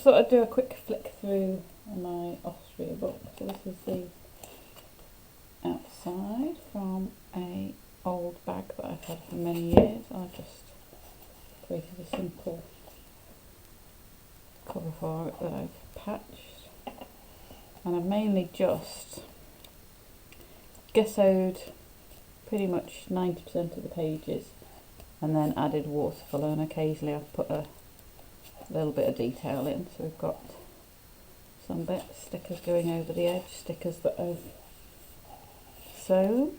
thought I'd do a quick flick through my Austria book. So this is the outside from a old bag that I've had for many years. I just created a simple cover for it that I've patched, and I've mainly just gessoed pretty much 90% of the pages and then added watercolour, and occasionally I've put a little bit of detail in. So we've got some bits, stickers going over the edge, stickers that I've sewn,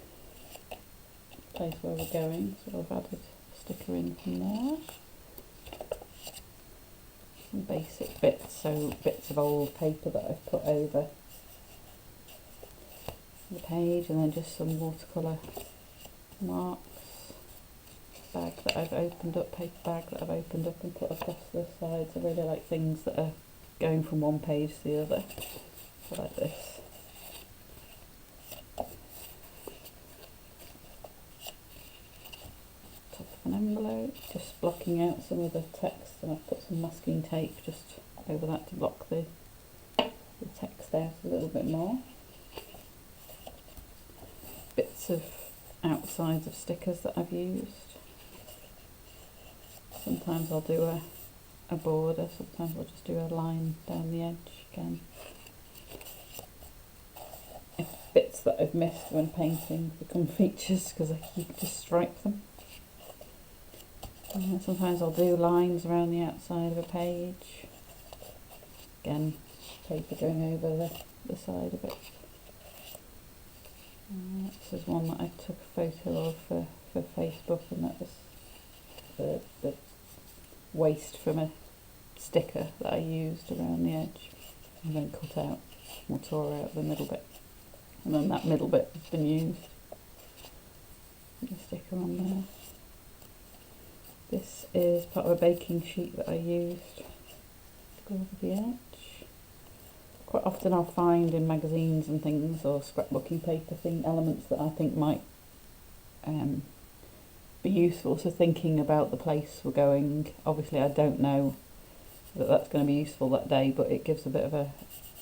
place where we're going, so I've added a sticker in from there. Some basic bits, so bits of old paper that I've put over the page, and then just some watercolour marks. Bag that I've opened up, paper bag that I've opened up and put across the sides. I really like things that are going from one page to the other, so like this. Top of an envelope, just blocking out some of the text, and I've put some masking tape just over that to block the text out a little bit more. Bits of outsides of stickers that I've used. Sometimes I'll do a border, sometimes I'll just do a line down the edge again. If bits that I've missed when painting become features because you can just stripe them. Sometimes I'll do lines around the outside of a page. Again, paper going over the side of it. This is one that I took a photo of for Facebook, and that was the waste from a sticker that I used around the edge, and then cut out or tore out the middle bit, and then that middle bit has been used. Put the sticker on there. This is part of a baking sheet that I used to go over the edge. Quite often I'll find in magazines and things, or scrapbooking paper elements that I think might be useful. So thinking about the place we're going, obviously I don't know that that's going to be useful that day, but it gives a bit of a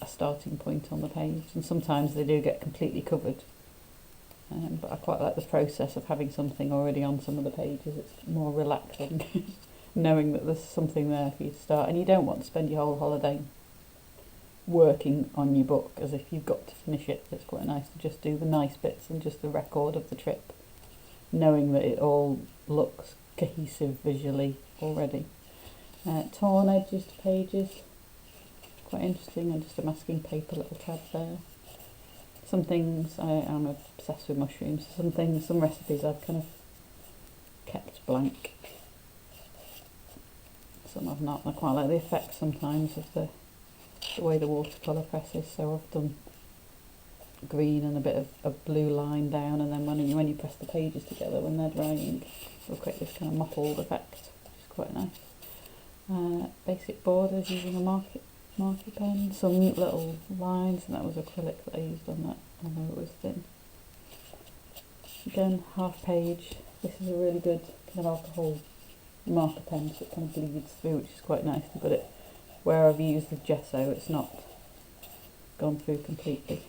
starting point on the page, and sometimes they do get completely covered. But I quite like the process of having something already on some of the pages. It's more relaxing knowing that there's something there for you to start, and you don't want to spend your whole holiday working on your book as if you've got to finish it. It's quite nice to just do the nice bits and just the record of the trip, knowing that it all looks cohesive visually already. Torn edges to pages, quite interesting, and just a masking paper little tab there. Some things, I'm obsessed with mushrooms, some recipes I've kind of kept blank, some I've not. I quite like the effect sometimes of the way the watercolour presses, so I've done green and a bit of blue line down, and then when you press the pages together when they're drying, it'll create this kind of mottled effect, which is quite nice. Basic borders using a marker pen, some little lines, and that was acrylic that I used on that, although it was thin. Again, half page. This is a really good kind of alcohol marker pen, so it kind of bleeds through, which is quite nice. But it, where I've used the gesso, it's not gone through completely.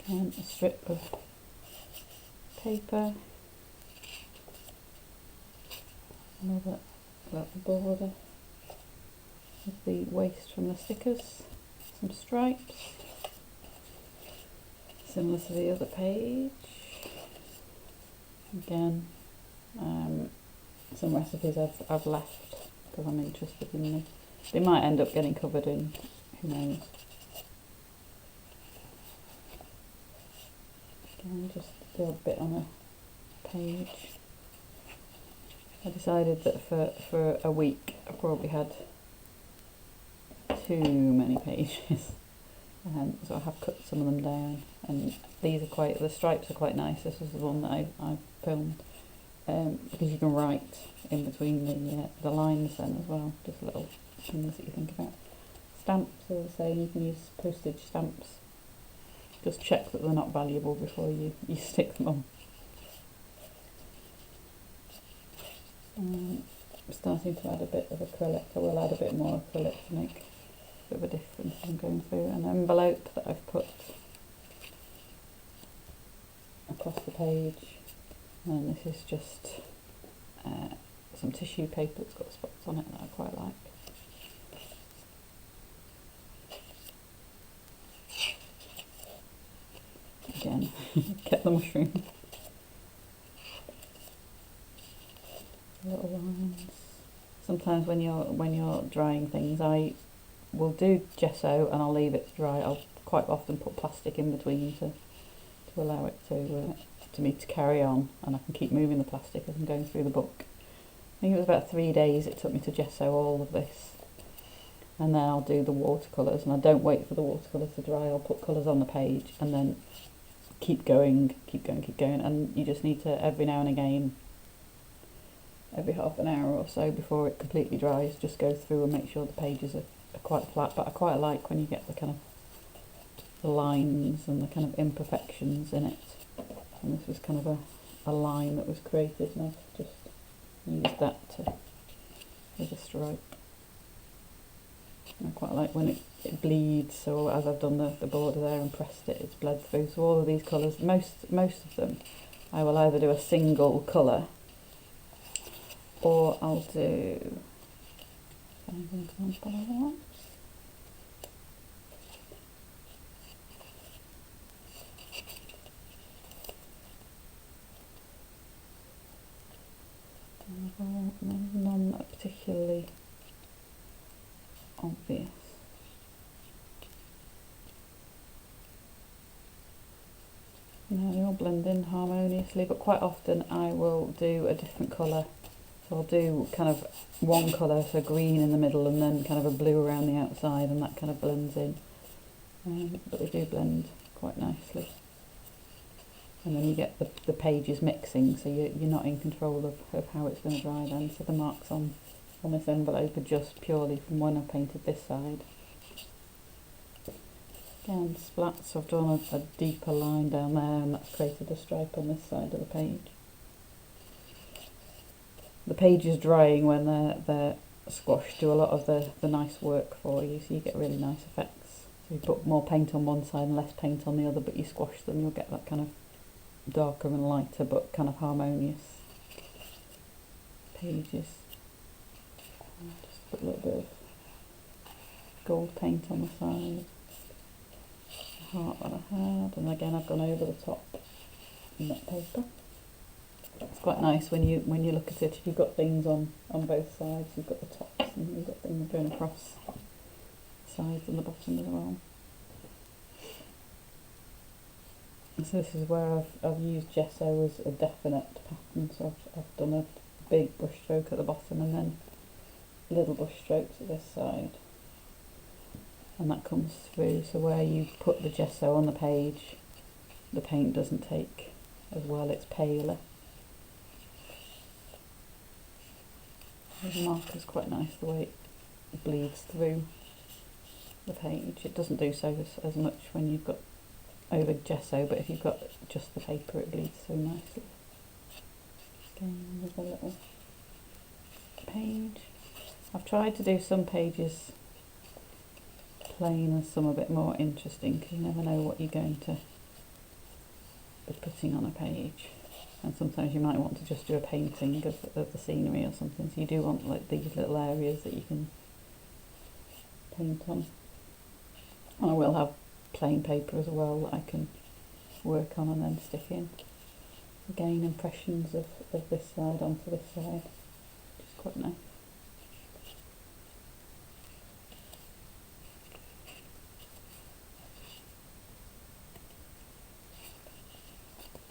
Again, a strip of paper, another little border with the waste from the stickers, some stripes, similar to the other page. Again, some recipes I've left because I'm interested in them. They might end up getting covered in, who knows. Again, just the odd bit on a page. I decided that for a week I probably had too many pages, so I have cut some of them down, and the stripes are quite nice. This is the one that I filmed, because you can write in between the lines then as well, just little things that you think about. Stamps are the same, you can use postage stamps. Just check that they're not valuable before you stick them on. starting to add a bit of acrylic. I will add a bit more acrylic to make a bit of a difference. I'm going through an envelope that I've put across the page, and this is just some tissue paper that's got spots on it that I quite like. Again, get the mushroom. Little lines. Sometimes when you're drying things, I will do gesso and I'll leave it to dry. I'll quite often put plastic in between to allow it to me to carry on, and I can keep moving the plastic as I'm going through the book. I think it was about 3 days it took me to gesso all of this, and then I'll do the watercolours, and I don't wait for the watercolours to dry. I'll put colours on the page and then keep going, and you just need to, every now and again, every half an hour or so before it completely dries, just go through and make sure the pages are quite flat. But I quite like when you get the kind of the lines and the kind of imperfections in it, and this was kind of a line that was created, and I've just used that as a stripe. I quite like when it bleeds, so as I've done the border there and pressed it, it's bled through. So all of these colours, most of them, I will either do a single colour, or I'll do, an example of that. None that are particularly obvious. No, they all blend in harmoniously, but quite often I will do a different colour. So I'll do kind of one colour, so green in the middle, and then kind of a blue around the outside, and that kind of blends in. But they do blend quite nicely. And then you get the pages mixing, so you're not in control of how it's going to dry then. So the marks on this envelope are just purely from when I painted this side. Again, splats, so I've drawn a deeper line down there, and that's created a stripe on this side of the page. The pages drying when they're squashed do a lot of the nice work for you, so you get really nice effects. So you put more paint on one side and less paint on the other, but you squash them, you'll get that kind of darker and lighter but kind of harmonious pages. Just put a little bit of gold paint on the side, the heart that I had, and again I've gone over the top in that paper. It's quite nice when you look at it, if you've got things on both sides, you've got the tops and you've got things going across the sides and the bottom as well. So this is where I've used gesso as a definite pattern, so I've done a big brush stroke at the bottom and then little brush strokes at this side, and that comes through. So where you put the gesso on the page, the paint doesn't take as well, it's paler. The marker's quite nice the way it bleeds through the page. It doesn't do so as much when you've got over gesso, but if you've got just the paper it bleeds so nicely. Again with a little page. I've tried to do some pages plain and some a bit more interesting, because you never know what you're going to be putting on a page, and sometimes you might want to just do a painting of the scenery or something, so you do want like these little areas that you can paint on. And I will have plain paper as well that I can work on and then stick in. Again, impressions of this side onto this side, which is quite nice.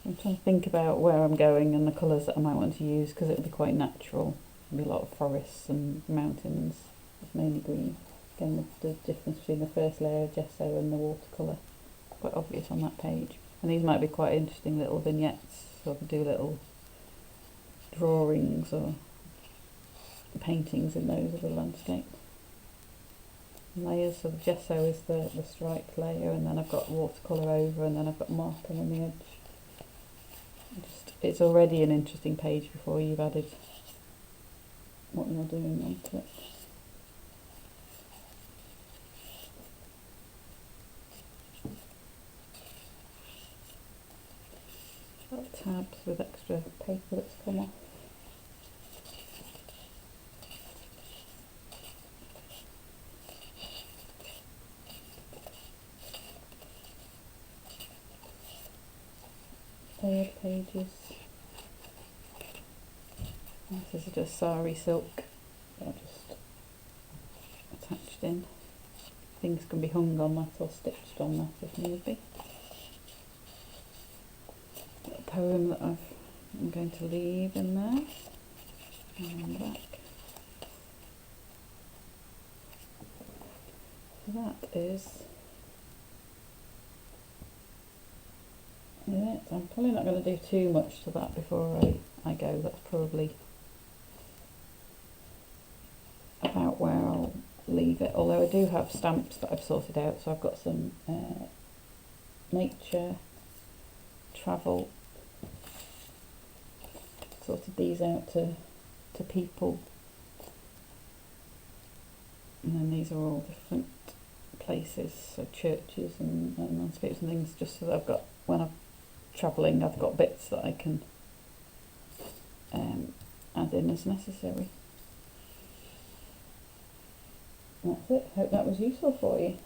I'm trying to think about where I'm going and the colours that I might want to use, because it will be quite natural. There'll be a lot of forests and mountains. It's mainly green. Again, the difference between the first layer of gesso and the watercolour is quite obvious on that page. And these might be quite interesting little vignettes, so I could do little drawings or paintings in those of the landscape. Layers, so the gesso is the striped layer, and then I've got watercolour over, and then I've got marker on the edge. It's already an interesting page before you've added what you're doing onto it. Got tabs with extra paper that's come off. Layered pages. This is just sari silk. They're just attached in. Things can be hung on that or stitched on that if need be. A poem that I'm going to leave in there. And back. So that is it. I'm probably not going to do too much to that before I go. That's probably about where I'll leave it, although I do have stamps that I've sorted out. So I've got some nature, travel, sorted these out to people, and then these are all different places, so churches and landscapes and things, just so that I've got, when I'm travelling, I've got bits that I can add in as necessary. That's it. Hope that was useful for you.